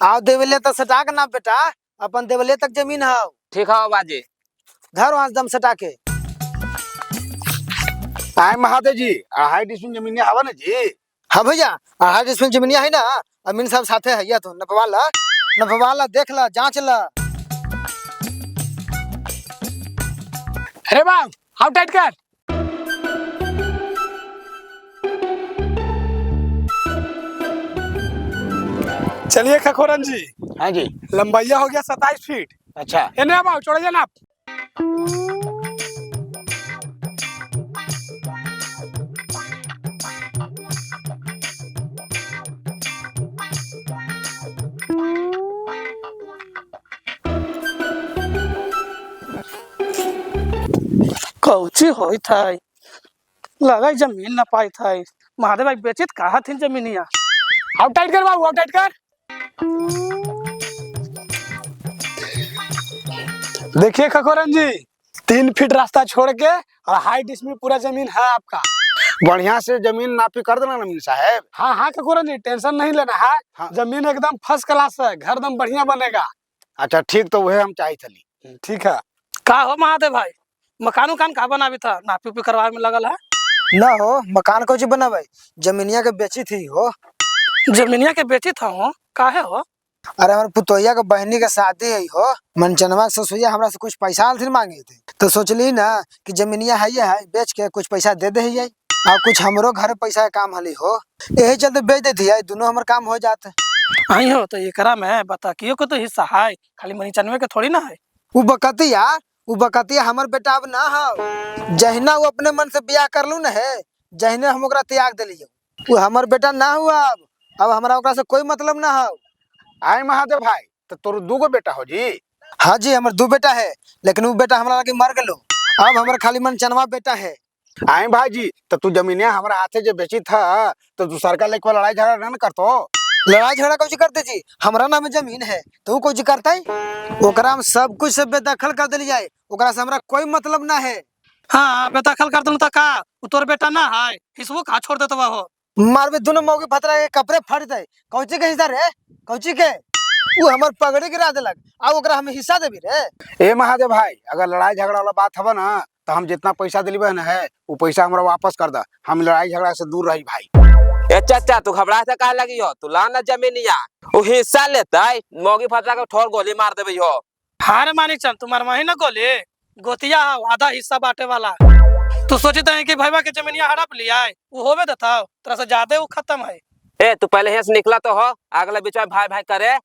आओ देवले तक सटा के ना बेटा, अपन देवले तक जमीन है। ठीक है बाजी। घर वहां दम सटा के। आए महादेव जी, 2.5 डिसमिल जमीन हवा ना जी। हाँ भैया, 2.5 डिसमिल जमीनिया है ना। अमीन साहब साथे है या तो नपवाला देख ला, जांच ला। अरे बाप हाउ टाइट कर। चलिए खखोरन जी। हाँ जी। लंबाइया हो गया 27 फीट। अच्छा है ना बाबू, छोड़ जाना आप। कौची होई था, लगा जमीन न पाई था। महादेव भाई बेचित कहा थी जमीनिया। हाउ टाइट कर बाबू, हाउ टाइट कर। देखिए खखोरन जी, 3 फीट रास्ता छोड़ के और हाइट इसमें पूरा जमीन है आपका। बढ़िया से जमीन नापी कर देना अमीन साहब। हाँ हाँ खखोरन जी, टेंशन नहीं लेना है। हाँ। जमीन एकदम फर्स्ट क्लास है, घर एकदम बढ़िया बनेगा। अच्छा ठीक, तो वह हम चाहे थली। ठीक है। का हो महादेव भाई, मकान उकान का बनावी था, नापी उपी करवाए में लगल है। ना हो मकान को जी बनावे, जमीनिया के बेची थी हो। जमीनिया के बेची था हो, काहे हो? अरे हमारे पुतोहिया के बहनी के शादी है हो। मनचनवा के ससुरिया हमरा से कुछ पैसा आलथिन मांगे थे, तो सोचली ना कि जमीनिया है ये है, बेच के कुछ पैसा दे दे जाए और कुछ हमरो घर पैसा के काम हली हो। यही चलते बेच देती है, दोनों हमारे काम हो जाते। आई हो तो एकरा में बता कियो को तो हिस्सा है, खाली मनीचनवे के थोड़ी ना है। वो बकतिया हमर बेटा अब ना हो। जहिना वो अपने मन से ब्याह कर लू न है, जहिने हम ओकरा त्याग दिलियो, वो हमर बेटा ना हुआ। अब हमरा ओकरा से कोई मतलब ना हो। आए महादेव भाई, तो तोर 2 बेटा हो जी। हाँ जी, हमर 2 बेटा है, लेकिन वो बेटा हमरा लगे मर गलो। अब हमर खाली मनचनवा बेटा है। आए भाई जी, तो तू जमीनिया हमारा हाथे जो बेची था, तो तू सरकार लेके लड़ाई झगड़ा न करतो। लड़ाई झगड़ा कुछ करते जी, हमारा नाम में जमीन है तो वो कुछ करता है। ओकरा हम सब कुछ से बेदखल कर दिली जाए, ओकरा से हमरा कोई मतलब ना है। हाँ बेदखल कर दूं तो का, वो तोर बेटा ना है, हिस्सो का छोड़ देतो हो। मारबे दोनों मौके फतरा के कपड़े फाड़ दे। कौची के हिस्सा रे, कौची के? वो हमर पगड़ी गिरा देलक, आ ओकरा हमें हिस्सा देबी रे। ए महादेव भाई, अगर लड़ाई झगड़ा वाला बात हवा ना, तो हम जितना पैसा दिलबे न है, वो पैसा हमरा वापस कर दा। हम लड़ाई झगड़ा से दूर रही भाई। ए चाचा, तू घबरा से कहा लगी हो? तू ला ना जमीनिया, वो हिस्सा लेता है, मौगी फतरा के ठोर गोली मार देबी हो। हाँ रे मानिक चंद, तुम्हार वही ना गोली गोतिया आधा हिस्सा बांटे वाला। तू सोचता है कि भाईबा के जमीनिया हड़प लिया है, वो होवे देता तेरा से ज्यादा वो खत्म है। ए तू पहले यहाँ से निकला तो हो, अगला बीच में भाई भाई करे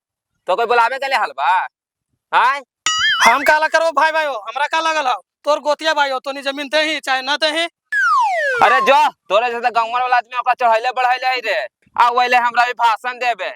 तो कोई बुलावे के लिए हलवा। हाँ हम काला करो भाई भाई हो, हमरा का लगल हो? तोर गोतिया भाई हो तो नहीं जमीन दे ही चाहे ना दे ही। अरे जो तोरे जैसे गाँव वाला आदमी ओकरा चढ़ैले बढ़ैले ही रे, आ वैले हमरा भी भाषण देबे।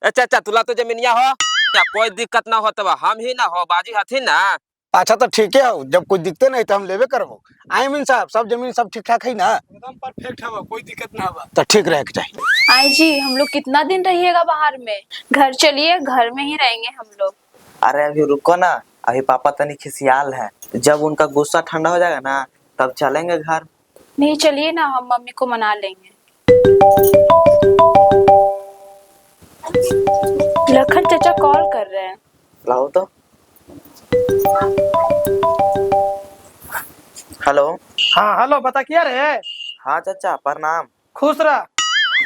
ए चाचा, तुला तो जमीनिया हो, क्या कोई दिक्कत ना होता, हम ही ना हो, बाजी हथिन ना। अच्छा तो ठीक है हो, जब कोई दिखते नहीं तो हम लेवे करबो। आए अमीन साहब, सब जमीन सब ठीक ठाक है ना? एकदम परफेक्ट है, कोई दिक्कत ना है। तो ठीक रहे के चाहिए। आई जी, हम लोग कितना दिन रहिएगा बाहर में? घर चलिए, घर में ही रहेंगे हम लोग। अरे अभी रुको ना, अभी पापा तनी खिसियाल है, जब उनका गुस्सा ठंडा हो जाएगा ना तब चलेंगे घर। नहीं चलिए ना, हम मम्मी को मना लेंगे। लखन चाचा कॉल कर रहे हैं। लाओ तो। हेलो। हाँ हेलो, बता किया रे? हाँ चाचा प्रणाम। खुश रह।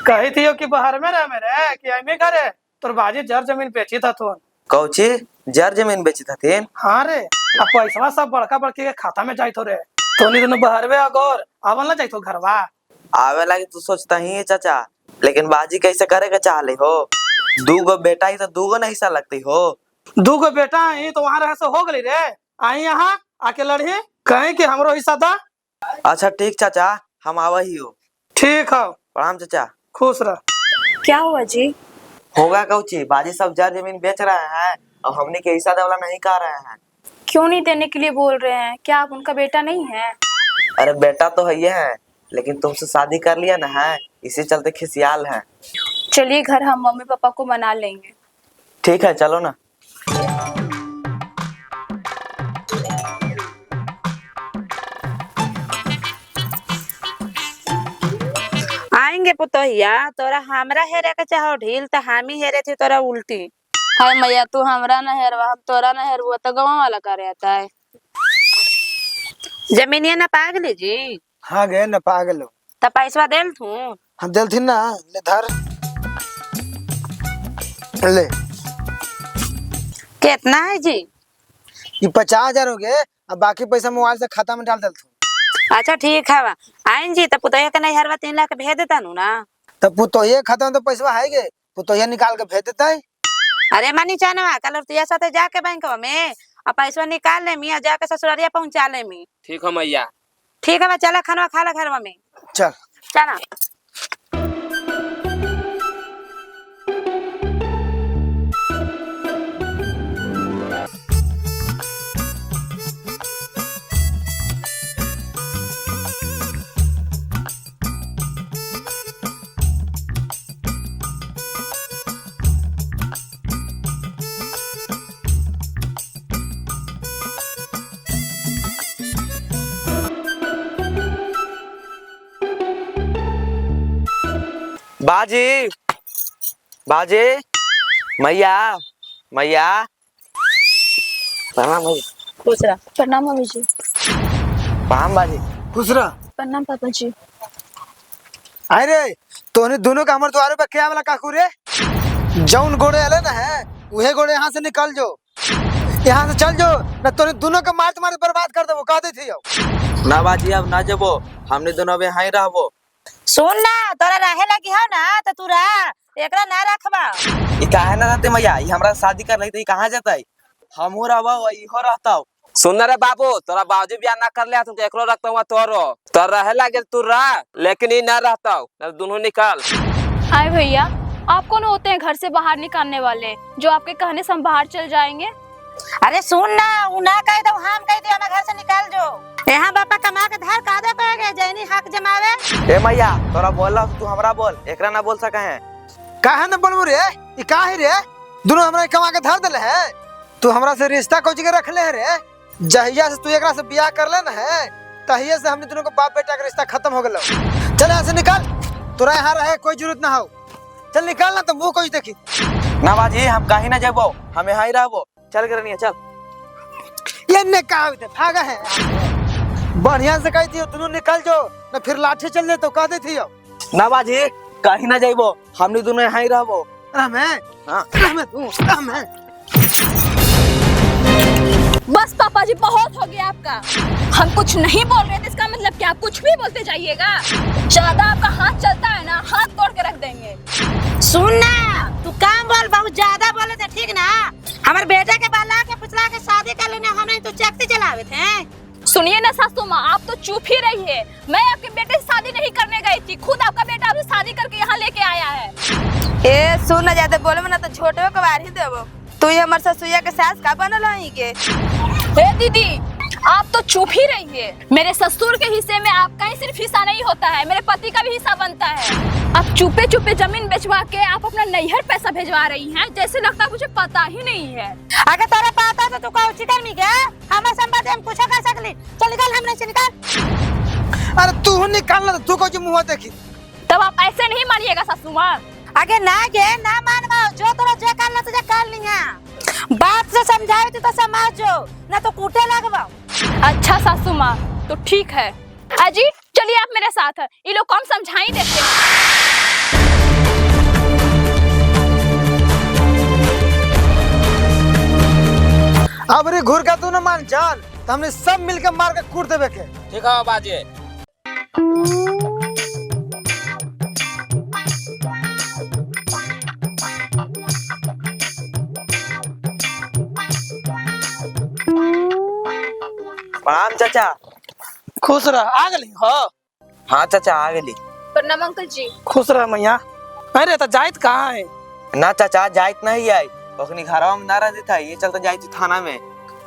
कही थी कि बाहर में रह मेरे कि आई करे तोर बाजी जर जमीन बेची था तू। कौची जर जमीन बेची थी? हाँ रे, अब पैसा सब बड़का बड़के के खाता में जाई तो रे, तो नहीं दोनों बाहर में अगोर आवल ना जाई तो घरवा आवे लगे तू सोचता ही है चाचा, लेकिन बाजी कैसे करेगा चाह ले हो? 2 बेटा ही तो 2 ना हिस्सा लगती हो। 2 बेटा ही तो वहाँ रहे से हो गई रे। आई यहाँ आके लड़ी कहीं कि हमरो हिस्सा था। अच्छा ठीक चाचा, हम आवा ही हो। ठीक है, प्रणाम चाचा। खुश रह। क्या हुआ जी? होगा कौची, बाजी सब जर जमीन बेच रहे हैं और हमने के हिस्सा देवला नहीं कह रहे हैं। क्यों नहीं देने के लिए बोल रहे हैं? क्या आप उनका बेटा नहीं है? अरे बेटा तो है ये है, लेकिन तुमसे शादी कर लिया ना है, इसी चलते खिसियाल है। चलिए घर, हम मम्मी पापा को मना लेंगे। ठीक है चलो ना। आएंगे पुतोहिया, तोरा हमरा हेरे के चाहो ढील तो हम ही हेरे थे तोरा उल्टी। हाय मैया तू हमरा न हेरवा हम तोरा न हेरवा तो गाँव वाला करे आता है। जमीनिया ना पागले जी हाँ गए न पागल हो। त पैसा देल तू हम दिल ना ले धर ले। कितना है जी? ये 50,000 हो गए। अब बाकी पैसा मोबाइल से खाता में डाल दल तू। अच्छा ठीक है आइन जी तब पुतैया के नहीं हरवा 3 लाख भेज देता नु ना। तब पुतोहिए खाता में तो पैसा है गे, पुतोहिए निकाल के भेज देता है। अरे मानी चानवा कल तुया साथे जाके बैंक में और पैसा निकाल ले मिया जाके ससुरारिया पहुंचा ले मी। ठीक है मैया। ठीक है चला खाना खा ला घरवा में। चल चला। बाजी बाजी मैया मैया प्रणाम मैया। पूछ रहा। प्रणाम मम्मी जी। प्रणाम बाजी। खुश रह। प्रणाम पापा जी। अरे तोने दोनों का हमर द्वारे पे क्या वाला काकू रे? जौन गोड़े आले ना है उहे गोड़े यहाँ से निकल जो, यहाँ से चल जो ना तोने दोनों का मार तुम्हारे बर्बाद कर देबो। कह देती हो ना बाजी अब ना जबो हमने दोनों अबे हाई रहबो। सुन ना तोरा रहे लगी हो ना तो तू रह एकरा ना रखबा। ई काहे ना रहते मैया? ई हमरा शादी कर रही थी कहाँ जाता? हमहू रहबो इहो रहता। सुन रे बाबू तोरा बाबूजी बियाह ना कर लिया तुम एकरो रखता हुआ तोरो तो रहे लगे तू रह, लेकिन ये ना रहता ना दोनों निकाल। आए भैया आप कौन होते हैं घर से बाहर निकालने वाले जो आपके कहने से हम बाहर चल जाएंगे? अरे सुन ना उ ना कह दो हम कह दियो ना घर से निकाल जो। यहाँ बापा कमा के धार कादे करेगे जैनी हक जमावे। ए मैया तोरा बोला तू हमरा बोल एकरा ना बोल सका है। काहे न बोलबो रे? ई काहे रे? दोनों हमरा कमा के धर देले है। तू हमरा से रिश्ता कोच के रख ले है रे। जहिया से तू एकरा से बियाह कर ले ना है तहिया से हमने दोनों को बाप बेटा का रिश्ता खत्म हो गेलो। चल यहाँ से निकल, तोरा यहाँ रहे कोई जरूरत ना हो। चल निकल ना तो मुंह कोई देखी। ना बाजी हम कहीं ना जाबो हमें हाई रहबो। चल करनिया चल। ये ने कहा थे भागा है। बढ़िया से कहती हो दोनों निकल जो ना फिर लाठी चल ले तो कह देती हो। ना बाजी कहीं ना जाइबो हमने दोनों हाई रहबो। मैं हाँ मैं बस पापा जी बहुत हो गया आपका। हम कुछ नहीं बोल रहे थे इसका मतलब क्या आप कुछ भी बोलते जाइएगा? ज्यादा आपका हाथ चलता है ना हाथ तोड़ के रख देंगे। सुन ना तू काम बोल बहुत ज्यादा बोले थे ठीक ना। हमारे बेटे के बाला के पुछला के शादी कर लेने हमने तो चकती चलावे थे। सुनिए ना सासू माँ आप तो चुप ही रहिए। मैं आपके बेटे से शादी नहीं करने गई थी, खुद आपका बेटा आपसे शादी करके यहाँ लेके आया है। ए सुन ना ज्यादा बोले ना तो छोटे को बार ही देबो। तू ही हमारे ससुया के सास का बनल हई के। हे दीदी आप तो चुप ही रहिए। मेरे ससुर के हिस्से में आपका ही सिर्फ हिस्सा नहीं होता है, मेरे पति का भी हिस्सा बनता है। आप चुपे चुपे जमीन बेचवा के आप अपना नैहर पैसा भेजवा रही हैं, जैसे लगता है मुझे पता ही नहीं है। अगर तोरा पता तो तू का चिकन मी गया हमारे संबंध हम कुछ कर सकली। चल निकल हमने से निकल। अरे तू निकाल ना तू को मुंह देखी। तब आप ऐसे नहीं मानिएगा सासू माँ। आगे ना गे ना मानवा जो तोरा जे करना तुझे कर लिया। बात से समझावे तो समझ जो ना तो कूटे लगवाओ। अच्छा सासू माँ तो ठीक है। अजी चलिए आप मेरे साथ, ये लोग कम समझाई देते हैं। अब रे घूर का तू न मान जान तो हमने सब मिलकर मार के कूट देवे के। ठीक है बाजी। प्रणाम चाचा। खुश रह आ गली हो। हाँ चाचा आ गेली। प्रणाम अंकल जी। खुश रह मैया। अरे तो जाइत कहाँ है? ना चाचा जाइत नहीं आई ओखनी घरवा में ना रहती था ये चलते जाई थी थाना में।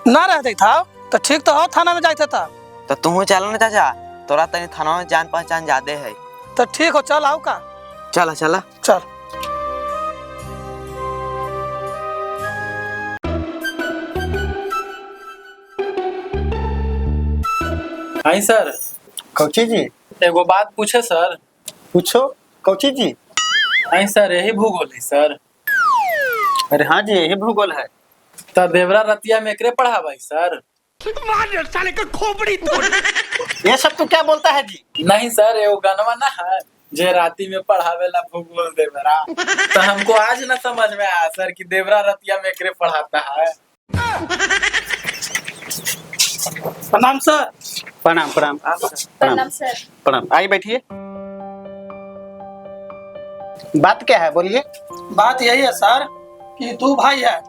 ना रहते था तो ठीक तो हो थाना में जाते था। तो तू चलो ना चाचा तोरा तनी थाना में जान पहचान ज्यादा है। तो ठीक हो चल आओ का। चला चला चल। Hi sir. कौची जी? एगो बात पूछे सर। पूछो कौची जी? हाय सर यही भूगोल है सर। अरे हाँ जी, यही भूगोल है। तो देवरा रतिया में एकरे पढ़ा भाई सर। ये सब तो क्या बोलता है जी? नहीं सर, ये गनवा ना है जे राती में पढ़ावेला भूगोल देवरा। तो हमको आज ना समझ में आया सर कि देवरा रतिया में एकरे पढ़ाता है। प्रणाम सर। प्रणाम प्रणाम प्रणाम सर। प्रणाम, आइए बैठिए। बात क्या है, बोलिए। बात यही है सर कि दो भाई है,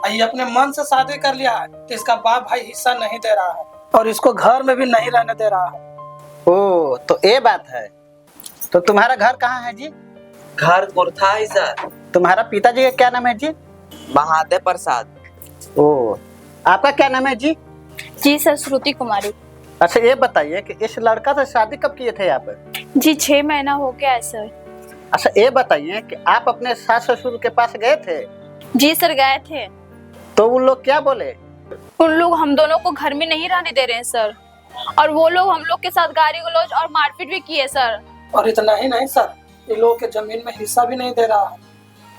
ये अपने मन से शादी कर लिया है तो इसका बाप भाई हिस्सा नहीं दे रहा है और इसको घर में भी नहीं रहने दे रहा है। ओ, तो ये बात है। तो तुम्हारा घर कहाँ है जी? घर कुर्था है सर। तुम्हारा पिताजी का क्या नाम है जी? महादेव प्रसाद। ओ, आपका क्या नाम है जी? जी सर, श्रुति कुमारी। अच्छा, ये बताइए कि इस लड़का से शादी कब किए थे आप? जी 6 महीना हो गया है सर। अच्छा, ये बताइए कि आप अपने सास ससुर के पास गए थे? जी सर, गए थे। तो उन लोग क्या बोले? उन लोग हम दोनों को घर में नहीं रहने दे रहे हैं सर, और वो लोग हम लोग के साथ गाली गलौज और मारपीट भी किए सर। और इतना ही नहीं सर, ये लोग के जमीन में हिस्सा भी नहीं दे रहा है।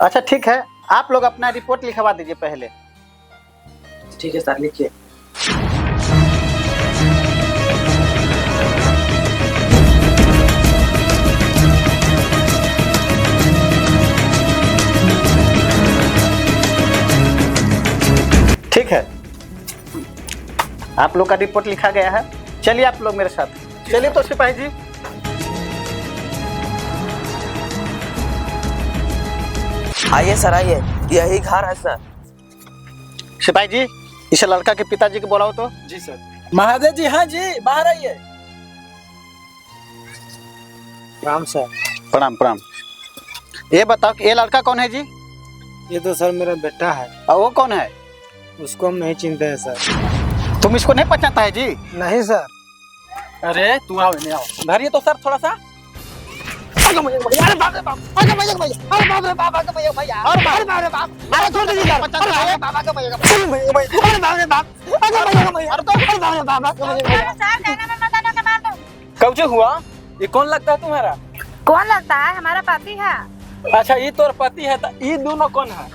अच्छा ठीक है, आप लोग अपना रिपोर्ट लिखवा दीजिए पहले। ठीक है सर, लिखिए। ठीक है, आप लोग का रिपोर्ट लिखा गया है। चलिए आप लोग मेरे साथ चलिए। तो सिपाही जी, आइए सर, आइए, यही घर है सर। सिपाही जी, इस लड़का के पिताजी को बुलाओ तो। जी सर। महादेव जी, हाँ जी, बाहर आइए। राम सर। प्रणाम प्रणाम। ये बताओ कि ये लड़का कौन है जी? ये तो सर मेरा बेटा है। और वो कौन है? उसको हम नहीं चिंते हैं सर। तुम इसको नहीं पहचानता है जी? नहीं सर। अरे तू आओ, नहीं आओ, धरिए तो सर थोड़ा सा। कब हुआ? ये कौन लगता है तुम्हारा? कौन लगता है? हमारा पति है। अच्छा, ये तोर पति है, तो ये दोनों कौन है?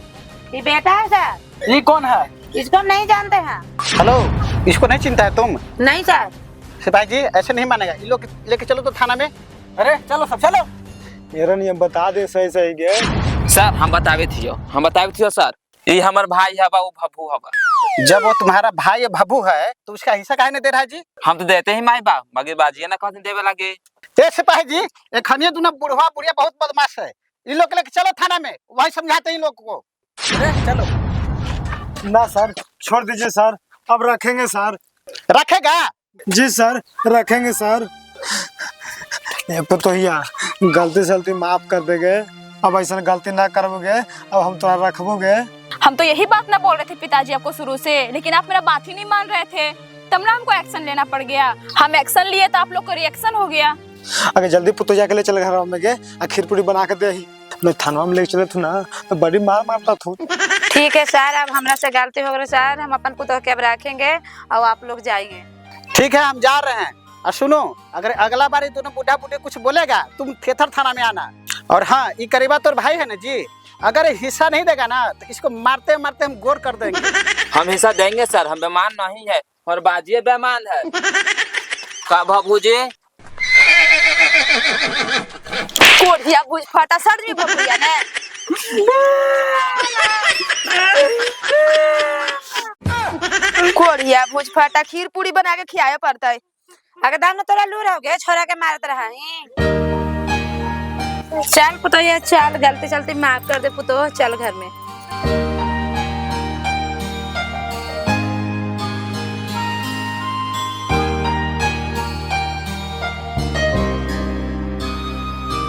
ये बेटा है सर। ये कौन है? इसको हम नहीं जानते हैं। हेलो, इसको नहीं चिंता है तुम? नहीं सर। सिपाही जी, ऐसे नहीं मानेगा। ये लोग लेके चलो तो थाना में। अरे चलो सब चलो। मेरा नियम बता दे सही सही के। सर हम बतावे थियो सर, ये हमार भाई है बाबू भभू हवा। जब वो तुम्हारा भाई भभू है तो उसका हिस्सा काहे नहीं दे रहा है जी? हम तो देते ही माई बा, मगर बाजिए ना कहते देवे लगे। ए सिपाही जी, एक खनिया दूना बुढ़वा बुढ़िया बहुत बदमाश है। इन लोग लेके चलो थाना में, वही समझाते हैं इन लोग को। अरे चलो। ना सर, छोड़ दीजिए सर, अब रखेंगे सर। रखेगा? जी सर, रखेंगे सर। ये पुतोहिया, गलती सलती माफ कर देंगे। अब ऐसा गलती ना करोगे, अब हम तुम्हारा रखोगे। हम तो यही बात ना बोल रहे थे पिताजी आपको शुरू से, लेकिन आप मेरा बात ही नहीं मान रहे थे, तब ना हमको एक्शन लेना पड़ गया। हम एक्शन लिए तो आप लोग का रिएक्शन हो गया। अगर जल्दी पुतोहिया के लिए चले घर में गए, खीर पूरी बना के दे ही। मैं थाना में लेके चले थे ना, तो बड़ी मार मारता था। ठीक है सर, अब हमरा से गलती हो गई सर, हम अपन पुतोह के अब रखेंगे और आप लोग जाइए। ठीक है, हम जा रहे हैं। और सुनो, अगर अगला बार ये दोनों बूढ़ा बूढ़े कुछ बोलेगा, तुम थेथर थाना में आना। और हाँ, ये करीबा तोर भाई है ना जी, अगर हिस्सा नहीं देगा ना तो इसको मारते मारते हम गोर कर देंगे। हम हिस्सा देंगे सर, हम बेमान नहीं है और बाजिए बेमान है। का भभू जी? कोढ़िया भूज फाटा सर जी भभूया ने। कोढ़िया भूज फाटा खीर पूरी बना के खियाए पड़ता है। अगर दाम न तोरा लूर हो गए, छोरा के मारत रहा है। चल पुतोह, चल, गलती चलती माफ कर दे पुतोह, चल घर में।